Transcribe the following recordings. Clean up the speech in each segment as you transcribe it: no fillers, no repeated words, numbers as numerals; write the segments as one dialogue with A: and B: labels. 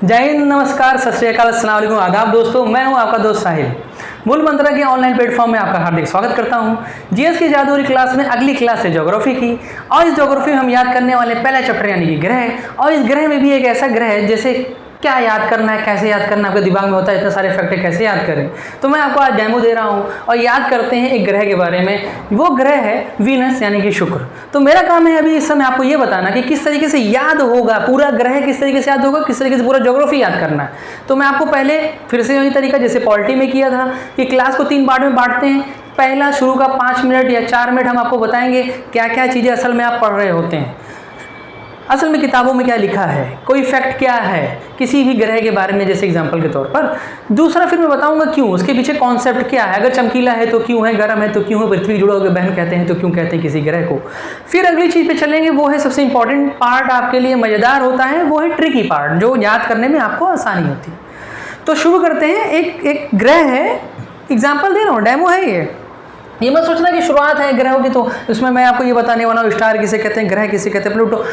A: जय हिंद, नमस्कार, सत श्री अकाल, अस्सलाम वालेकुम, आदाब दोस्तों। मैं हूं आपका दोस्त साहिल। मूल मंत्रा के ऑनलाइन प्लेटफॉर्म में आपका हार्दिक स्वागत करता हूं। जीएस की जादुई क्लास में अगली क्लास है ज्योग्राफी की, और इस ज्योग्राफी में हम याद करने वाले पहला चैप्टर यानी कि ग्रह। और इस ग्रह में भी एक ऐसा ग्रह है जैसे क्या याद करना है, कैसे याद करना है, आपके दिमाग में होता है इतने सारे फैक्ट कैसे याद करें। तो मैं आपको आज डेमो दे रहा हूं और याद करते हैं एक ग्रह के बारे में। वो ग्रह है वीनस यानी कि शुक्र। तो मेरा काम है अभी इस समय आपको ये बताना कि किस तरीके से याद होगा पूरा ग्रह, किस तरीके से याद होगा, किस तरीके से पूरा ज्योग्राफी याद करना है। तो मैं आपको पहले फिर से वही तरीका जैसे पॉलिटी में किया था कि क्लास को 3 पार्ट में बांटते हैं। पहला शुरू का 5 मिनट या 4 मिनट हम आपको बताएंगे क्या क्या चीज़ें असल में आप पढ़ रहे होते हैं, असल में किताबों में क्या लिखा है, कोई फैक्ट क्या है किसी भी ग्रह के बारे में, जैसे एग्जांपल के तौर पर। दूसरा फिर मैं बताऊंगा क्यों, उसके पीछे कॉन्सेप्ट क्या है, अगर चमकीला है तो क्यों है, गर्म है तो क्यों है, पृथ्वी जुड़ा हुआ बहन कहते हैं तो क्यों कहते हैं किसी ग्रह को। फिर अगली चीज़ पे चलेंगे, वो है सबसे इंपॉर्टेंट पार्ट, आपके लिए मज़ेदार होता है, वो है ट्रिकी पार्ट, जो याद करने में आपको आसानी होती है। तो शुरू करते हैं। एक ग्रह है, एग्जाम्पल दे रहा हूँ, डेमो है ये मत सोचना कि शुरुआत है ग्रहों की तो उसमें मैं आपको ये बताने वाला हूँ स्टार किसे कहते हैं, ग्रह किसे कहते हैं, प्लूटो।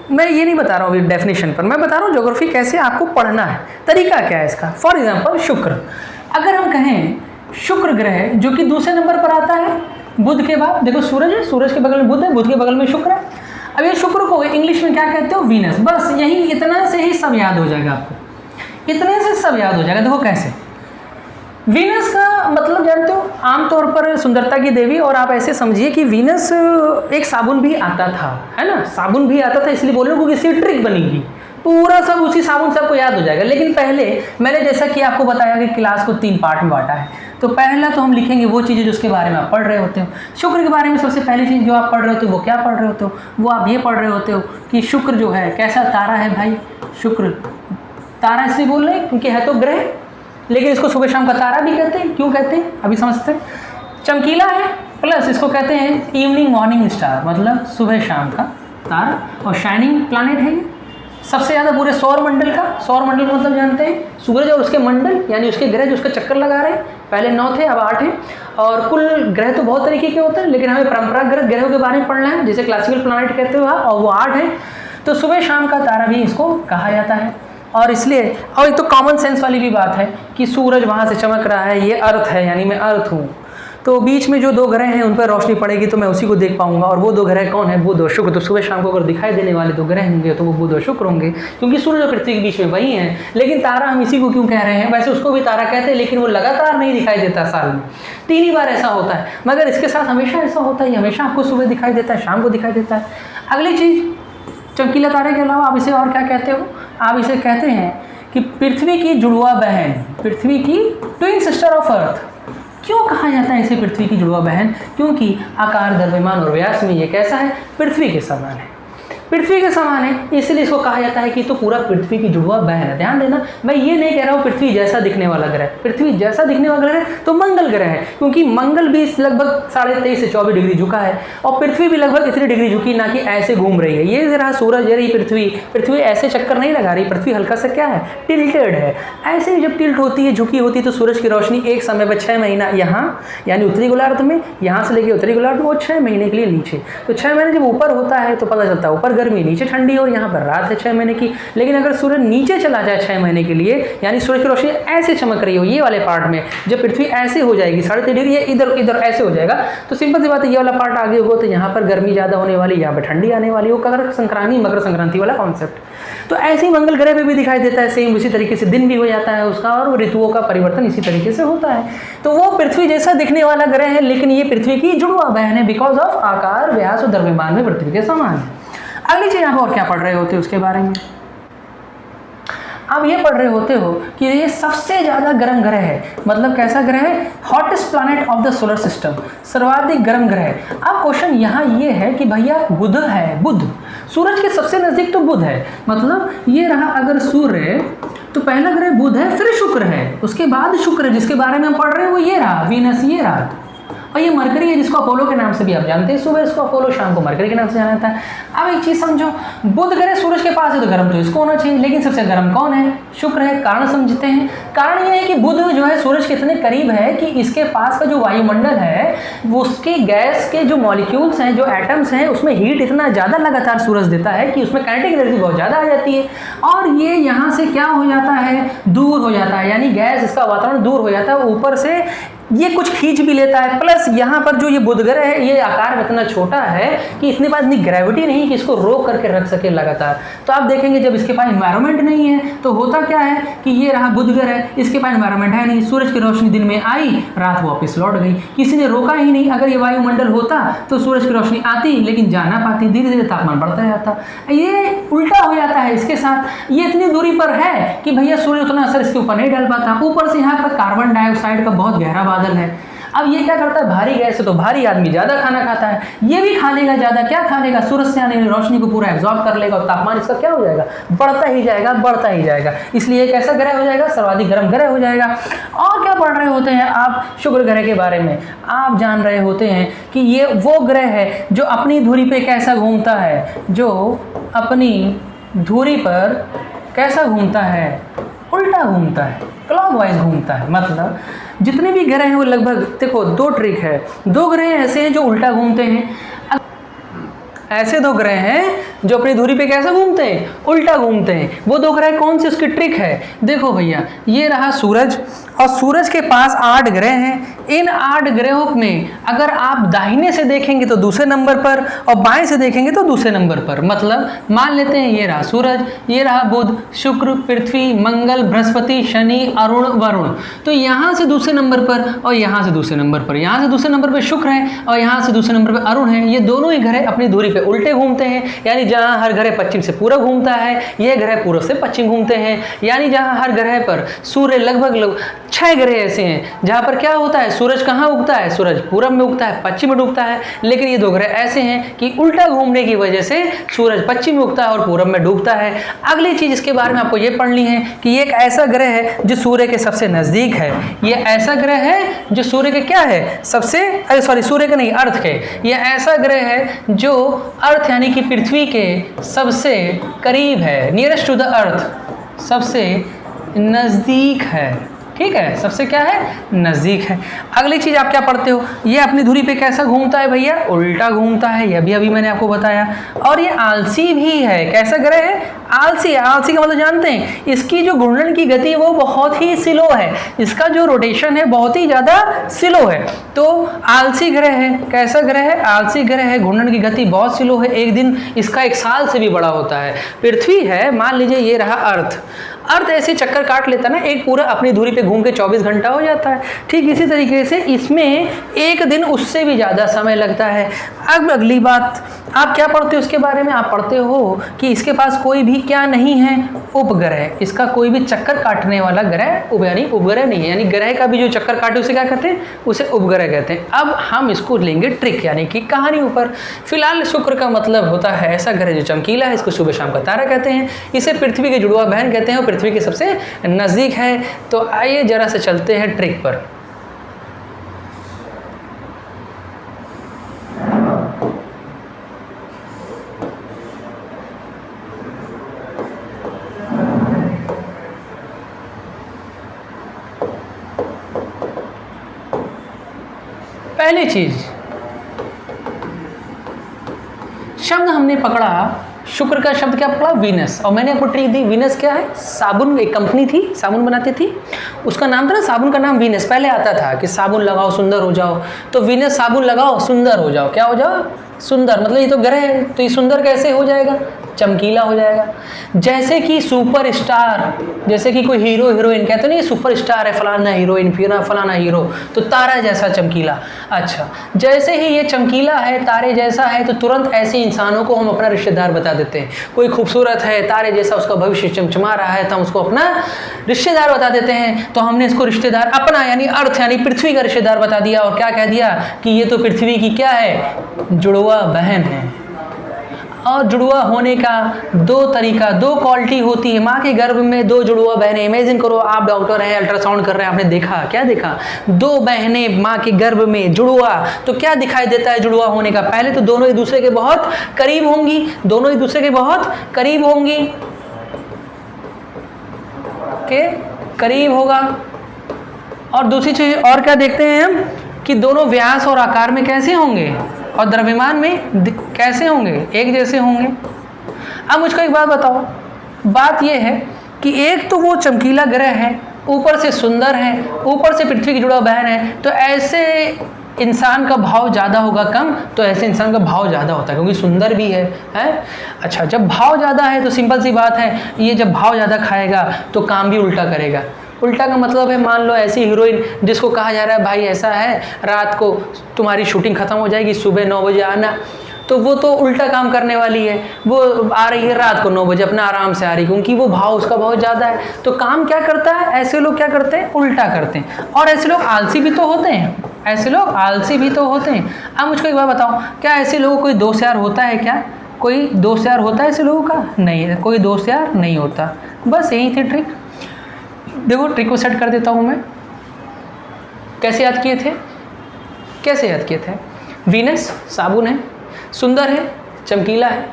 A: मैं ये नहीं बता रहा हूँ अभी डेफिनेशन पर, मैं बता रहा हूँ ज्योग्राफी कैसे आपको पढ़ना है, तरीका क्या है इसका। फॉर एग्जांपल शुक्र, अगर हम कहें शुक्र ग्रह जो कि दूसरे नंबर पर आता है बुध के बाद, देखो सूरज है, सूरज के बगल में बुध है, बुध के बगल में शुक्र है। अब ये शुक्र को इंग्लिश में क्या कहते हो, वीनस। बस यही इतना से ही सब याद हो जाएगा आपको, इतने से सब याद हो जाएगा। देखो कैसे, वीनस का मतलब जानते हो, आमतौर पर सुंदरता की देवी। और आप ऐसे समझिए कि वीनस एक साबुन भी आता था, है ना, साबुन भी आता था, इसलिए बोल रहे हो कि इससे ट्रिक बनेगी, पूरा सब उसी साबुन सबको याद हो जाएगा। लेकिन पहले मैंने जैसा कि आपको बताया कि क्लास को 3 पार्ट में बांटा है, तो पहला तो हम लिखेंगे वो चीज़ें जिसके बारे में आप पढ़ रहे होते हो। शुक्र के बारे में सबसे पहली चीज़ जो आप पढ़ रहे होते हो वो क्या पढ़ रहे होते हो, वो आप ये पढ़ रहे होते हो कि शुक्र जो है कैसा तारा है भाई। शुक्र तारा इसलिए बोल रहे हैं क्योंकि है तो ग्रह, लेकिन इसको सुबह शाम का तारा भी कहते हैं। क्यों कहते हैं अभी समझते हैं। चमकीला है, प्लस इसको कहते हैं इवनिंग मॉर्निंग स्टार, मतलब सुबह शाम का तारा। और शाइनिंग प्लैनेट है ये सबसे ज़्यादा पूरे सौर मंडल का। सौर मंडल मतलब जानते हैं सूरज और उसके मंडल यानी उसके ग्रह जो उसका चक्कर लगा रहे हैं। पहले 9 थे, अब 8 हैं। और कुल ग्रह तो बहुत तरीके के होते हैं, लेकिन हमें परंपरागत ग्रहों के बारे में पढ़ना है, जैसे क्लासिकल प्लैनेट कहते हो आप, और वो 8 हैं। तो सुबह शाम का तारा भी इसको कहा जाता है। और इसलिए, और एक तो कॉमन सेंस वाली भी बात है कि सूरज वहाँ से चमक रहा है, ये अर्थ है यानी मैं अर्थ हूँ, तो बीच में जो 2 ग्रह हैं उन पर रोशनी पड़ेगी तो मैं उसी को देख पाऊंगा। और वो 2 ग्रह कौन है, बुध और शुक्र। तो सुबह शाम को अगर दिखाई देने वाले 2 ग्रह होंगे तो वो बुध और शुक्र होंगे, क्योंकि सूरज और पृथ्वी के बीच में वही है। लेकिन तारा हम इसी को क्यों कह रहे हैं, वैसे उसको भी तारा कहते हैं, लेकिन वो लगातार नहीं दिखाई देता, साल में 3 ही बार ऐसा होता है। मगर इसके साथ हमेशा ऐसा होता है, हमेशा आपको सुबह दिखाई देता है, शाम को दिखाई देता है। अगली चीज़, चमकीला तारे के अलावा आप इसे और क्या कहते हो, आप इसे कहते हैं कि पृथ्वी की जुड़वा बहन, पृथ्वी की ट्विन सिस्टर ऑफ अर्थ। क्यों कहा जाता है इसे पृथ्वी की जुड़वा बहन, क्योंकि आकार, द्रव्यमान और व्यास में ये कैसा है, पृथ्वी के समान है, पृथ्वी के समान है, इसलिए इसको कहा जाता है कि तो पूरा पृथ्वी की जुड़वा बहन है। ध्यान देना, मैं ये नहीं कह रहा हूँ पृथ्वी जैसा दिखने वाला ग्रह, पृथ्वी जैसा दिखने वाला ग्रह तो मंगल ग्रह है, क्योंकि मंगल भी लगभग 23.5 से 24 डिग्री झुका है, और पृथ्वी भी लगभग इतनी डिग्री झुकी, ना कि ऐसे घूम रही है। ये जरा सूरज, ये रही पृथ्वी, पृथ्वी ऐसे चक्कर नहीं लगा रही, पृथ्वी हल्का सा क्या है, टिल्टेड है। ऐसे ही जब टिल्ट होती है, झुकी होती है, तो सूरज की रोशनी एक समय पर 6 महीना यहाँ यानी उत्तरी गोलार्ध में, यहाँ से लेकर उत्तरी गोलार्ध में, वो 6 महीने के लिए नीचे। तो 6 महीने जब ऊपर होता है तो पता चलता है ऊपर गर्मी, नीचे ठंडी, और यहाँ पर रात है 6 महीने की। लेकिन अगर सूरज नीचे चला जाए 6 महीने के लिए, यानी सूरज की रोशनी ऐसे चमक रही हो ये वाले पार्ट में, जब पृथ्वी ऐसे हो जाएगी 3.5 डिग्री, इधर इधर ऐसे हो जाएगा, तो सिंपल सी बात है ये वाला पार्ट आगे होगा तो यहाँ पर गर्मी ज़्यादा होने वाली, यहाँ पर ठंडी आने वाली हो। मकर संक्रांति वाला कॉन्सेप्ट। तो ऐसे ही मंगल ग्रह पे भी दिखाई देता है, सेम उसी तरीके से दिन भी हो जाता है उसका, और ऋतुओं का परिवर्तन इसी तरीके से होता है। तो वो पृथ्वी जैसा दिखने वाला ग्रह है, लेकिन ये पृथ्वी की जुड़वा बहन है, बिकॉज ऑफ आकार, व्यास और द्रव्यमान में पृथ्वी के समान है। अगली चीज़ आप और क्या पढ़ रहे होते हो उसके बारे में, आप ये पढ़ रहे होते हो कि ये सबसे ज़्यादा गर्म ग्रह है। मतलब कैसा ग्रह है, hottest planet of the solar system, सर्वाधिक गर्म ग्रह। अब क्वेश्चन यहाँ ये है कि भैया बुध है, बुध सूरज के सबसे नज़दीक तो बुध है, मतलब ये रहा अगर सूर्य, तो पहला ग्रह बुध है, फिर शुक्र है, उसके बाद शुक्र जिसके बारे में हम पढ़ रहे हैं वो ये रहा वीनस, ये रहा। और ये मरकरी है जिसको अपोलो के नाम से भी आप जानते हैं, सुबह इसको अपोलो, शाम को मरकरी के नाम से जाना जाता है। अब एक चीज़ समझो, बुध ग्रह सूरज के पास है तो गर्म तो इसको होना चाहिए, लेकिन सबसे गर्म कौन है? शुक्र है। कारण समझते हैं। कारण ये है कि बुध जो है सूरज के इतने करीब है कि इसके पास का जो वायुमंडल है वो उसके गैस के जो मॉलिक्यूल्स हैं, जो एटम्स हैं, उसमें हीट इतना ज़्यादा लगातार सूरज देता है कि उसमें काइनेटिक एनर्जी बहुत ज़्यादा आ जाती है और ये यहाँ से क्या हो जाता है? दूर हो जाता है, यानी गैस इसका वातावरण दूर हो जाता है, ऊपर से ये कुछ खींच भी लेता है। प्लस यहाँ पर जो ये बुध ग्रह है ये आकार में इतना छोटा है कि इसके पास इतनी ग्रेविटी नहीं कि इसको रोक करके रख सके लगातार। तो आप देखेंगे जब इसके पास इन्वायरमेंट नहीं है तो होता क्या है कि ये रहा बुध ग्रह, इसके पास इन्वायरमेंट है नहीं, सूरज की रोशनी दिन में आई, रात वापस लौट गई, किसी ने रोका ही नहीं। अगर ये वायुमंडल होता तो सूरज की रोशनी आती लेकिन जा ना पाती, धीरे धीरे तापमान बढ़ता जाता। ये उल्टा हो जाता है इसके साथ। ये इतनी दूरी पर है कि भैया सूर्य उतना असर इसके ऊपर नहीं डाल पाता, ऊपर से यहाँ पर कार्बन डाइऑक्साइड का बहुत गहरा बादल है। अब ये क्या करता है? भारी गैस है तो भारी आदमी ज़्यादा खाना खाता है, ये भी खा लेगा ज़्यादा। क्या खा लेगा? सूरज से आने वाली रोशनी को पूरा एब्जॉर्ब कर लेगा और तापमान इसका क्या हो जाएगा? बढ़ता ही जाएगा, बढ़ता ही जाएगा। इसलिए एक ऐसा ग्रह हो जाएगा, सर्वाधिक गर्म ग्रह हो जाएगा। और क्या पढ़ रहे होते हैं आप शुक्र ग्रह के बारे में? आप जान रहे होते हैं कि ये वो ग्रह है जो अपनी धुरी पे कैसा घूमता है, जो अपनी धुरी पर कैसा घूमता है? उल्टा घूमता है, क्लॉकवाइज घूमता है। मतलब जितने भी ग्रह हैं वो लगभग, देखो दो ट्रिक है, दो ग्रह ऐसे हैं जो उल्टा घूमते हैं, ऐसे दो ग्रह हैं जो अपनी धुरी पे कैसे घूमते हैं? उल्टा घूमते हैं। वो दो ग्रह कौन से? उसकी ट्रिक है। देखो भैया, ये रहा सूरज और सूरज के पास 8 ग्रह हैं। इन 8 ग्रहों में अगर आप दाहिने से देखेंगे तो दूसरे नंबर पर और बाएं से देखेंगे तो दूसरे नंबर पर। मतलब मान लेते हैं ये रहा सूरज, ये रहा बुध, शुक्र, पृथ्वी, मंगल, बृहस्पति, शनि, अरुण, वरुण। तो यहाँ से दूसरे नंबर पर और यहाँ से दूसरे नंबर पर, यहाँ से दूसरे नंबर पर शुक्र है और यहाँ से दूसरे नंबर पर अरुण है। ये दोनों ही ग्रह अपनी धुरी पे उल्टे घूमते हैं, यानी जहाँ हर ग्रह पश्चिम से पूर्व घूमता है, ये ग्रह पूर्व से पश्चिम घूमते हैं। यानी जहाँ हर ग्रह पर सूर्य लगभग 6 ग्रह ऐसे हैं जहाँ पर क्या होता है? सूरज कहाँ उगता है? सूरज पूरब में उगता है, पश्चिम में डूबता है। लेकिन ये दो ग्रह ऐसे हैं कि उल्टा घूमने की वजह से सूरज पश्चिम में उगता है और पूरब में डूबता है। अगली चीज इसके बारे में आपको ये पढ़नी है कि ये एक ऐसा ग्रह है जो सूर्य के सबसे नजदीक है। ये ऐसा ग्रह है जो सूर्य के क्या है? सूर्य के नहीं, अर्थ के। ये ऐसा ग्रह है जो अर्थ यानी कि पृथ्वी के सबसे करीब है, नियरेस्ट टू द अर्थ, सबसे नजदीक है। ठीक है, सबसे क्या है? नज़दीक है। अगली चीज़ आप क्या पढ़ते हो? ये अपनी धुरी पे कैसा घूमता है भैया? उल्टा घूमता है। यह भी अभी मैंने आपको बताया। और ये आलसी भी है। कैसा ग्रह है? आलसी। आलसी का मतलब जानते हैं? इसकी जो घूर्णन की गति वो बहुत ही स्लो है, इसका जो रोटेशन है बहुत ही ज़्यादा स्लो है। तो आलसी ग्रह है। कैसा ग्रह है? आलसी ग्रह है। घूर्णन की गति बहुत स्लो है, एक दिन इसका 1 साल से भी बड़ा होता है। पृथ्वी है, मान लीजिए ये रहा अर्थ। अर्थ ऐसे चक्कर काट लेता ना, एक पूरा अपनी धुरी पे घूम के 24 घंटा हो जाता है। ठीक इसी तरीके से इसमें एक दिन उससे भी ज़्यादा समय लगता है। अब अगली बात, आप क्या पढ़ते हो उसके बारे में? आप पढ़ते हो कि इसके पास कोई भी क्या नहीं है? उपग्रह। इसका कोई भी चक्कर काटने वाला ग्रह यानी उपग्रह नहीं है। यानी ग्रह का भी जो चक्कर काटे उसे क्या कहते हैं? उसे उपग्रह कहते हैं। अब हम इसको लेंगे ट्रिक यानी कि कहानी ऊपर। फिलहाल शुक्र का मतलब होता है ऐसा ग्रह जो चमकीला है, इसको सुबह शाम का तारा कहते हैं। इसे पृथ्वी के जुड़वा बहन कहते हैं और पृथ्वी के सबसे नज़दीक है। तो आइए जरा से चलते हैं ट्रिक पर। पहली चीज, शब्द हमने पकड़ा, शुक्र का शब्द क्या पकड़ा? वीनस। और मैंने आपको ट्रिक दी। वीनस क्या है? साबुन, एक कंपनी थी, साबुन बनाती थी, उसका नाम था ना, साबुन का नाम वीनस। पहले आता था कि साबुन लगाओ सुंदर हो जाओ, तो वीनस साबुन लगाओ सुंदर हो जाओ। क्या हो जाओ? सुंदर। मतलब ये तो ग्रह है, तो ये सुंदर कैसे हो जाएगा? चमकीला हो जाएगा। जैसे कि सुपर स्टार, जैसे कि कोई हीरो हीरोइन कहते नहीं, सुपर स्टार है फलाना हीरोइन, फलाना हीरो, तो तारा जैसा चमकीला। अच्छा, जैसे ही ये चमकीला है, तारे जैसा है, तो तुरंत ऐसे इंसानों को हम अपना रिश्तेदार बता देते हैं। कोई खूबसूरत है, तारे जैसा, उसका भविष्य चमचमा रहा है, तो हम उसको अपना रिश्तेदार बता देते हैं। तो हमने इसको रिश्तेदार अपना यानी अर्थ यानी पृथ्वी का रिश्तेदार बता दिया। और क्या कह दिया कि ये तो पृथ्वी की क्या है? जुड़वा बहन है। और जुड़वा होने का दो तरीका, दो क्वालिटी होती है। माँ के गर्भ में दो जुड़वा बहनें, इमेजिन करो आप डॉक्टर हैं, अल्ट्रासाउंड कर रहे हैं, आपने देखा, क्या देखा? दो बहनें माँ के गर्भ में, जुड़वा। तो क्या दिखाई देता है जुड़वा होने का? पहले तो दोनों एक दूसरे के बहुत करीब होंगी, दोनों एक दूसरे के बहुत करीब होंगी, के करीब होगा। और दूसरी चीज और क्या देखते हैं हम कि दोनों व्यास और आकार में कैसे होंगे और द्रव्यमान में कैसे होंगे, एक जैसे होंगे। अब मुझको एक बात बताओ, बात यह है कि एक तो वो चमकीला ग्रह है, ऊपर से सुंदर है, ऊपर से पृथ्वी की जुड़ा बहन है, तो ऐसे इंसान का भाव ज़्यादा होगा कम, तो ऐसे इंसान का भाव ज़्यादा होता है क्योंकि सुंदर भी है। अच्छा, जब भाव ज़्यादा है तो सिंपल सी बात है, ये जब भाव ज़्यादा खाएगा तो काम भी उल्टा करेगा। उल्टा का मतलब है, मान लो ऐसी हीरोइन जिसको कहा जा रहा है भाई ऐसा है, रात को तुम्हारी शूटिंग ख़त्म हो जाएगी, सुबह 9 बजे आना, तो वो तो उल्टा काम करने वाली है। वो आ रही है रात को 9 बजे, अपना आराम से आ रही है, क्योंकि वो भाव उसका बहुत ज़्यादा है। तो काम क्या करता है, ऐसे लोग क्या करते हैं, उल्टा करते हैं। और ऐसे लोग आलसी भी तो होते हैं, ऐसे लोग आलसी भी तो होते हैं। अब मुझको एक बात बताओ, क्या ऐसे लोगों को कोई दोस्त यार होता है क्या? कोई दोस्त यार होता है ऐसे लोगों का? नहीं है, कोई दोस्त यार नहीं होता। बस यही थी ट्रिक। देखो ट्रिक को सेट कर देता हूँ मैं। कैसे याद किए थे, कैसे याद किए थे? वीनस साबुन है, सुंदर है, चमकीला है,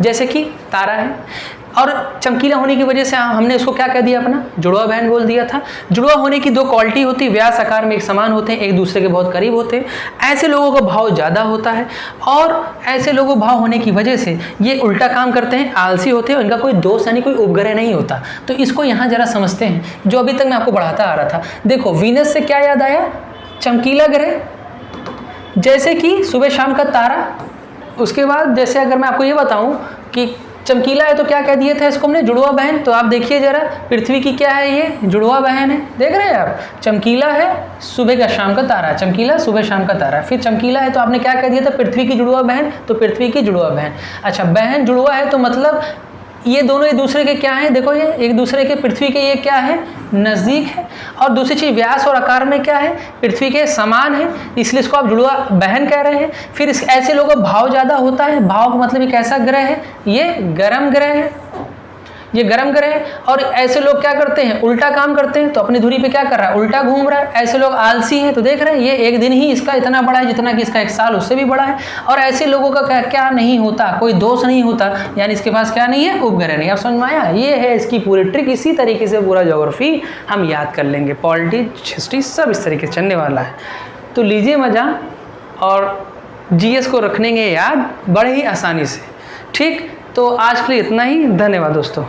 A: जैसे कि तारा है, और चमकीला होने की वजह से हमने उसको क्या कह दिया, अपना जुड़वा बहन बोल दिया था। जुड़वा होने की दो क्वालिटी होती है, व्यास आकार में एक समान होते हैं, एक दूसरे के बहुत करीब होते हैं। ऐसे लोगों का भाव ज़्यादा होता है, और ऐसे लोगों का भाव होने की वजह से ये उल्टा काम करते हैं, आलसी होते हैं, इनका कोई दोस्त यानी कोई उपग्रह नहीं होता। तो इसको यहाँ जरा समझते हैं, जो अभी तक मैं आपको बढ़ाता आ रहा था। देखो वीनस से क्या याद आया, चमकीला ग्रह, जैसे कि सुबह शाम का तारा। उसके बाद जैसे अगर मैं आपको ये बताऊं कि चमकीला है तो क्या कह दिया था इसको हमने, जुड़वा बहन। तो आप देखिए जरा, पृथ्वी की क्या है, ये जुड़वा बहन है, देख रहे हैं आप। चमकीला है, सुबह का शाम का तारा, चमकीला सुबह शाम का तारा। फिर चमकीला है तो आपने क्या कह दिया था, पृथ्वी की जुड़वा बहन, तो पृथ्वी की जुड़वा बहन। अच्छा, बहन जुड़वा है तो मतलब ये दोनों एक दूसरे के क्या हैं, देखो ये एक दूसरे के, पृथ्वी के ये क्या है, नज़दीक है। और दूसरी चीज़, व्यास और आकार में क्या है, पृथ्वी के समान है, इसलिए इसको आप जुड़वा बहन कह रहे हैं। फिर इस ऐसे लोगों का भाव ज़्यादा होता है। भाव का मतलब ये कैसा ग्रह है, ये गर्म ग्रह है, ये गर्म ग्रह है। और ऐसे लोग क्या करते हैं, उल्टा काम करते हैं, तो अपनी धुरी पे क्या कर रहा है, उल्टा घूम रहा है। ऐसे लोग आलसी हैं, तो देख रहे हैं ये एक दिन ही इसका इतना बड़ा है जितना कि इसका एक साल उससे भी बड़ा है। और ऐसे लोगों का क्या नहीं होता, कोई दोष नहीं होता, यानी इसके पास क्या नहीं है, उपग्रह नहीं। आप समझ में आया, ये है इसकी पूरी ट्रिक। इसी तरीके से पूरा ज्योग्राफी हम याद कर लेंगे, पॉलिटी हिस्ट्री सब इस तरीके से चलने वाला है। तो लीजिए मजा, और जीएस को रखेंगे याद बड़े ही आसानी से। ठीक, तो आज के लिए इतना ही। धन्यवाद दोस्तों।